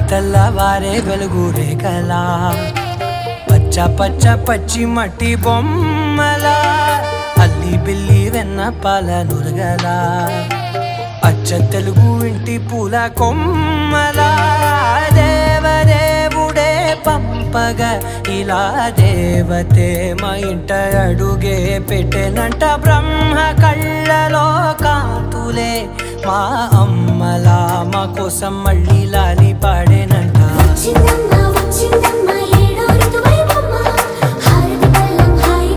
తెల్లవారే వెలుగు రేఖలా పచ్చ పచ్చ పచ్చి మట్టి బొమ్మలా అల్లి బిల్లి వెన్న పాల నురగలా అచ్చ తెలుగు ఇంటి పూల కొమ్మలా దేవదేవుడే పంపగా ఇలా దేవతే మా ఇంట అడుగే పెట్టెనంట బ్రహ్మ కళ్ళలో కాంతులే మా అమ్మలా మా కోసం మళ్ళీ లాలి పాడేనంట.